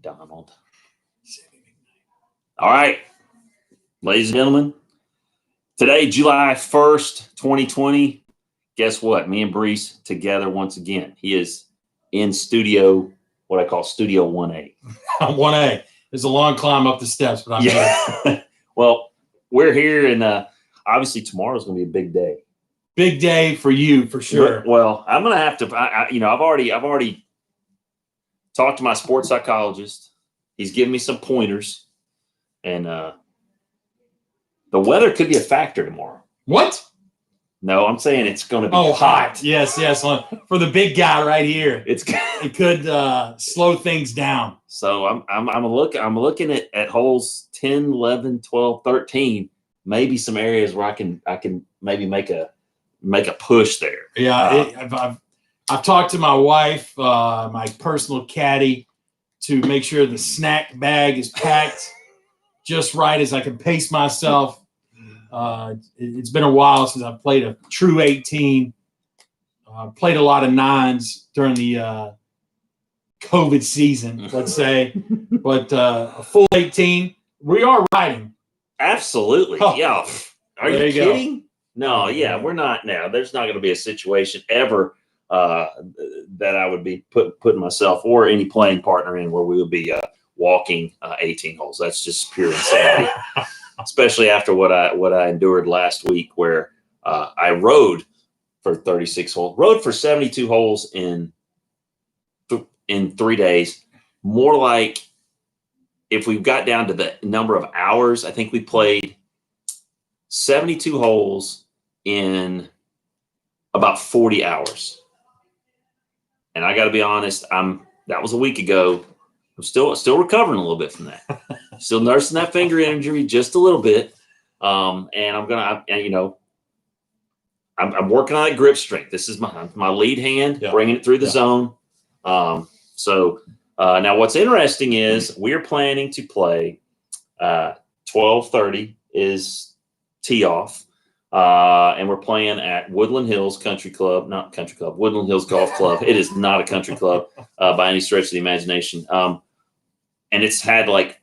McDonald. All right, ladies and gentlemen, today, July 1st, 2020, guess what? Me and Brees together once again. He is in studio, what I call Studio 1A. 1A. There's a long climb up the steps, but I'm here. Well, we're here, and obviously tomorrow's going to be a big day. Big day for you, for sure. Well, I'm going to have to, I've already talked to my sports psychologist. He's given me some pointers, and the weather could be a factor tomorrow. What? No, I'm saying it's going to be hot. Yes. For the big guy right here, it could slow things down. So I'm looking at holes 10, 11, 12, 13. Maybe some areas where I can maybe make a push there. Yeah, I've talked to my wife, my personal caddy, to make sure the snack bag is packed just right as I can pace myself. It's been a while since I've played a true 18. Played a lot of 9s during the COVID season, let's say. But a full 18, we are riding. Absolutely. Oh, yeah. Are you kidding? Go. No, yeah, we're not now. There's not going to be a situation ever that I would be putting myself or any playing partner in where we would be walking 18 holes. That's just pure insanity. Especially after what I endured last week, where I rode for 36 holes, rode for 72 holes in 3 days. More like, if we got down to the number of hours, I think we played 72 holes in about 40 hours. And I got to be honest, that was a week ago. I'm still recovering a little bit from that. Still nursing that finger injury just a little bit. And I'm working on that grip strength. This is my lead hand, bringing it through the zone. So now what's interesting is we're planning to play 12:30 is tee off. And we're playing at Woodland Hills Woodland Hills Golf Club. It is not a country club by any stretch of the imagination. And it's had like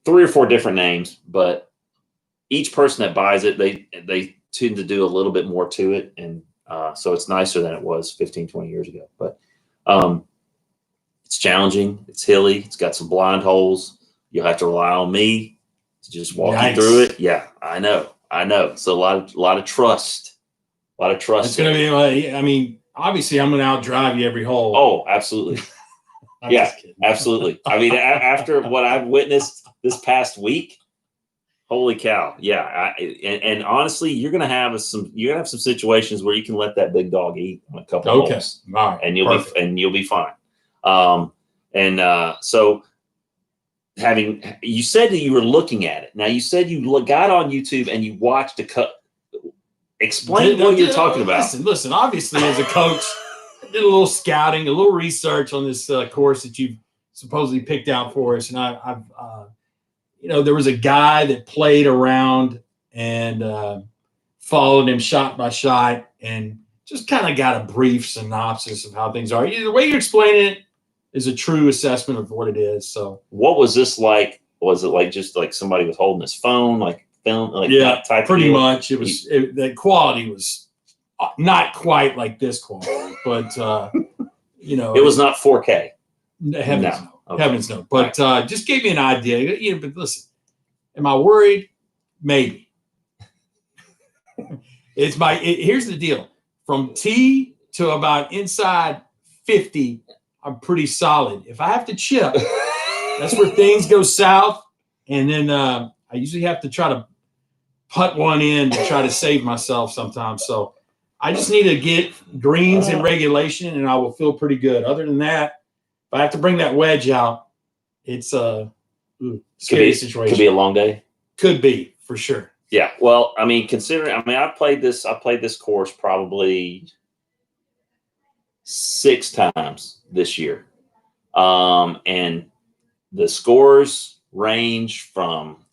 3 or 4 different names, but each person that buys it, they tend to do a little bit more to it. And so it's nicer than it was 15, 20 years ago. But it's challenging. It's hilly. It's got some blind holes. You'll have to rely on me to just walk you through it. Yeah, I know. So a lot of trust. A lot of trust. It's going to be, obviously I'm going to outdrive you every hole. Oh, absolutely. Yeah, absolutely. After what I've witnessed this past week, holy cow. Yeah. And honestly, you're going to have some situations where you can let that big dog eat on a couple of holes. All right. And you'll be fine. So you said that you were looking at it. Now you said you got on YouTube and you watched a cut. Explain what you're talking about. Listen, obviously as a coach, I did a little scouting, a little research on this course that you've supposedly picked out for us. And I've there was a guy that played around and followed him shot by shot and just kind of got a brief synopsis of how things are. The way you're explaining it is a true assessment of what it is. So what was this like? Was it like just like somebody was holding his phone, like film? Like that type pretty of much. It was the quality was not quite like this quality, but it was not 4K. Heavens no. Okay. Heavens no. But just gave me an idea. But listen, am I worried? Maybe. Here's the deal. From tee to about inside 50, I'm pretty solid. If I have to chip, that's where things go south. And then I usually have to try to putt one in to try to save myself sometimes. So I just need to get greens in regulation, and I will feel pretty good. Other than that, if I have to bring that wedge out, it's a scary situation. Could be a long day. Could be, for sure. Yeah. Well, I've played this course probably 6 times this year. And the scores range from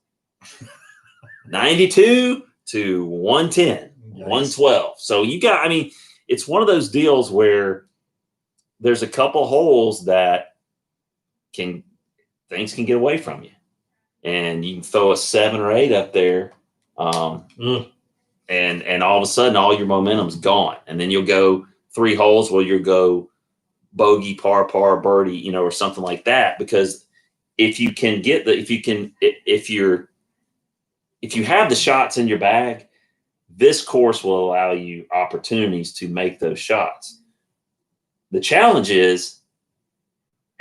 92 to 110, 112. So it's one of those deals where there's a couple holes that can things can get away from you, and you can throw a 7 or 8 up there, and all of a sudden all your momentum's gone, and then you'll go 3 holes where you'll go bogey, par, birdie, or something like that. Because if you have the shots in your bag, this course will allow you opportunities to make those shots. The challenge is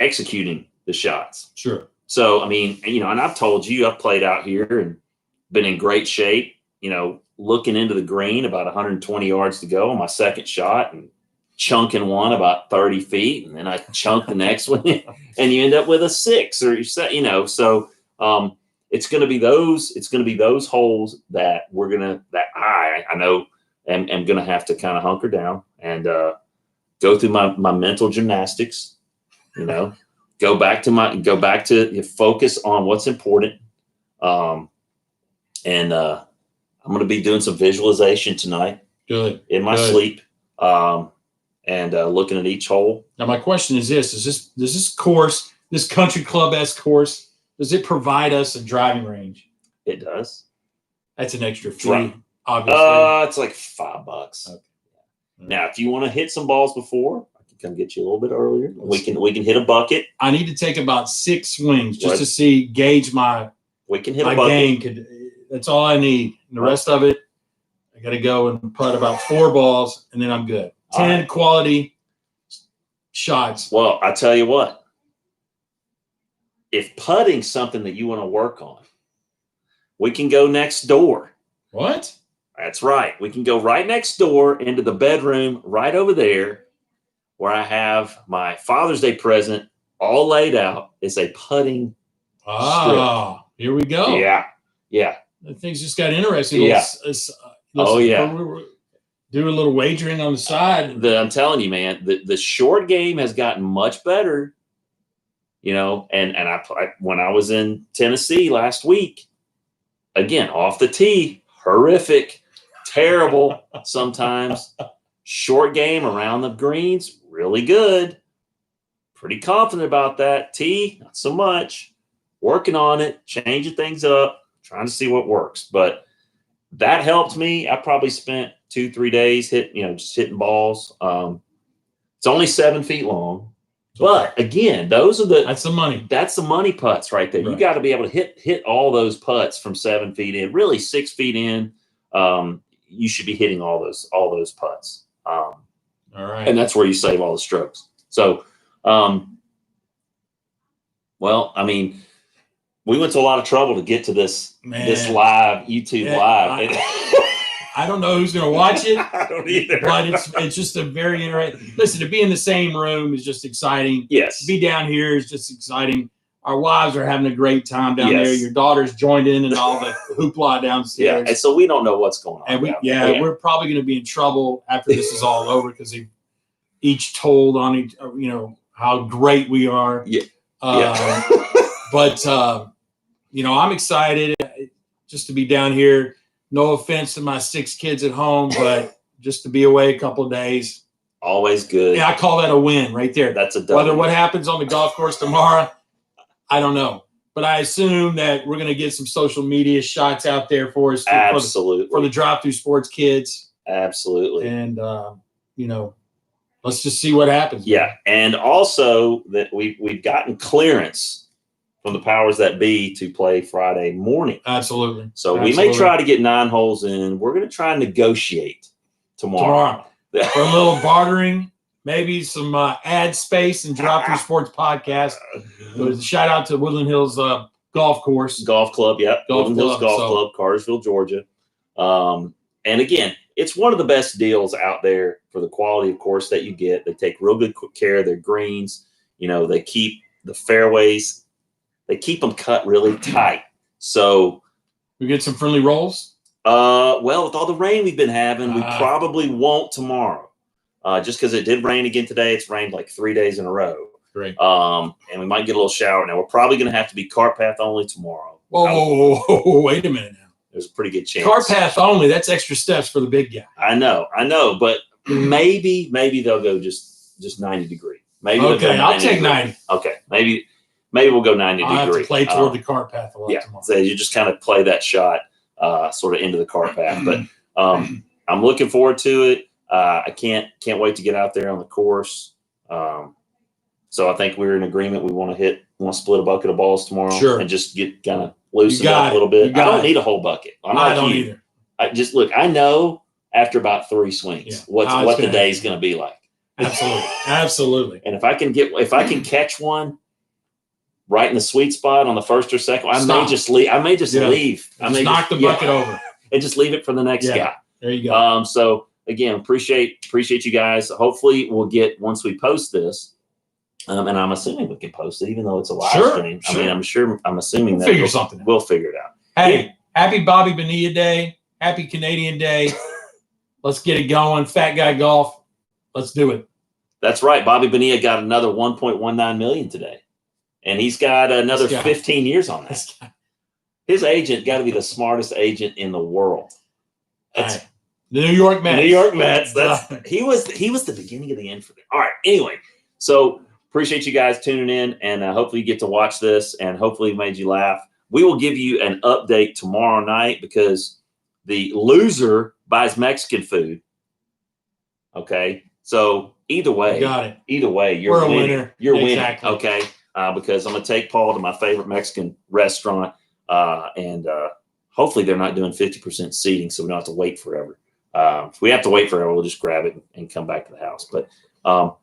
executing the shots. Sure. So, I mean, and I've told you, I've played out here and been in great shape, looking into the green about 120 yards to go on my second shot and chunking one about 30 feet. And then I chunk the next one and you end up with a 6 or, so it's going to be those holes that I know am going to have to kind of hunker down and go through my mental gymnastics, go back to focus on what's important. And I'm going to be doing some visualization tonight. Good. In my sleep. And looking at each hole. Now my question is does this course, this country club-esque course, does it provide us a driving range? It does. That's an extra fee, obviously. It's like $5. Okay. Now, if you want to hit some balls before, I can come get you a little bit earlier. We can hit a bucket. I need to take about 6 swings just to gauge my. We can hit a bucket. Game. That's all I need. And the rest of it, I got to go and putt about 4 balls, and then I'm good. 10 quality shots. Well, I tell you what. If putting's something that you want to work on, we can go next door. What? That's right. We can go right next door into the bedroom right over there where I have my Father's Day present all laid out. It's a putting strip. Here we go. Yeah. Things just got interesting. Yeah. Do a little wagering on the side. I'm telling you, man, the short game has gotten much better. And I when I was in Tennessee last week, again, off the tee, horrific, terrible sometimes. Short game around the greens, really good. Pretty confident about that. Tee, not so much. Working on it, changing things up, trying to see what works. But that helped me. I probably spent 2-3 days just hitting balls. It's only 7 feet long. But again, that's the money. That's the money putts right there. Right. You got to be able to hit all those putts from 7 feet in, really 6 feet in. You should be hitting all those putts. All right. And that's where you save all the strokes. So, well, I mean, we went to a lot of trouble to get to this live YouTube live. I don't know who's going to watch it. I don't either. But it's just a very interesting. Listen, to be in the same room is just exciting. Yes. To be down here is just exciting. Our wives are having a great time down there. Your daughter's joined in and all the hoopla downstairs. Yeah, and so we don't know what's going on. And we're probably going to be in trouble after this is all over because they each told on each, how great we are. Yeah. But I'm excited just to be down here. No offense to my 6 kids at home, but just to be away a couple of days. Always good. Yeah, I call that a win right there. That's a W. Whether what happens on the golf course tomorrow, I don't know. But I assume that we're going to get some social media shots out there for us. Absolutely. For the Drive Through Sports kids. Absolutely. And, let's just see what happens. Yeah. And also that we've gotten clearance from the powers that be to play Friday morning. Absolutely. So we may try to get 9 holes in. We're going to try and negotiate tomorrow. For a little bartering, maybe some ad space and Drop Through Sports podcast. Shout out to Woodland Hills Golf Club. Yep. Woodland Hills Golf Club, Cartersville, Georgia. And again, it's one of the best deals out there for the quality of course that you get. They take real good care of their greens. They keep the fairways. They keep them cut really tight. So we get some friendly rolls. Well, with all the rain we've been having, we probably won't tomorrow. Just because it did rain again today. It's rained like 3 days in a row. Great. And we might get a little shower. Now we're probably going to have to be cart path only tomorrow. Whoa, wait a minute now. There's a pretty good chance. Cart path only. That's extra steps for the big guy. I know, but maybe they'll go just 90 degree. Maybe okay, I'll take 90. Okay, maybe maybe we'll go 90 I'll have degree. to play toward the cart path a lot tomorrow. So you just kind of play that shot sort of into the cart path. But I'm looking forward to it. I can't wait to get out there on the course. So I think we're in agreement. We want to split a bucket of balls tomorrow and just get kind of loosened up a little bit. I don't need a whole bucket. I don't either. I just look. I know after about 3 swings what the day's going to be like. Absolutely. And if I can catch one right in the sweet spot on the first or second, I may just leave. I may just knock the bucket over and just leave it for the next guy. There you go. So again, appreciate you guys. Hopefully we'll get, once we post this, and I'm assuming we can post it even though it's a live stream. I mean, I'm assuming we'll figure something out. We'll figure it out. Hey, happy Bobby Bonilla Day. Happy Canadian Day. Let's get it going. Fat Guy Golf. Let's do it. That's right. Bobby Bonilla got another 1.19 million today. And he's got another 15 years on that. His agent got to be the smartest agent in the world. The New York Mets. New York Mets. He was the beginning of the end for them. All right. Anyway, so appreciate you guys tuning in, and hopefully you get to watch this, and hopefully it made you laugh. We will give you an update tomorrow night because the loser buys Mexican food. Okay. So either way, you got it. Either way, you're a winning. Winner. You're winning. Okay. Because I'm going to take Paul to my favorite Mexican restaurant, and hopefully they're not doing 50% seating, so we don't have to wait forever. If we have to wait forever, we'll just grab it and come back to the house. But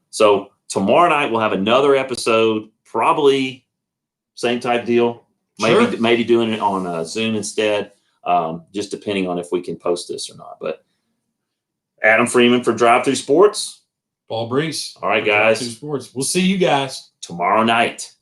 so tomorrow night we'll have another episode, probably same type deal. Maybe doing it on Zoom instead, just depending on if we can post this or not. But Adam Freeman for Drive Thru Sports. Paul Brees. All right, guys. Drive Thru Sports. We'll see you guys tomorrow night.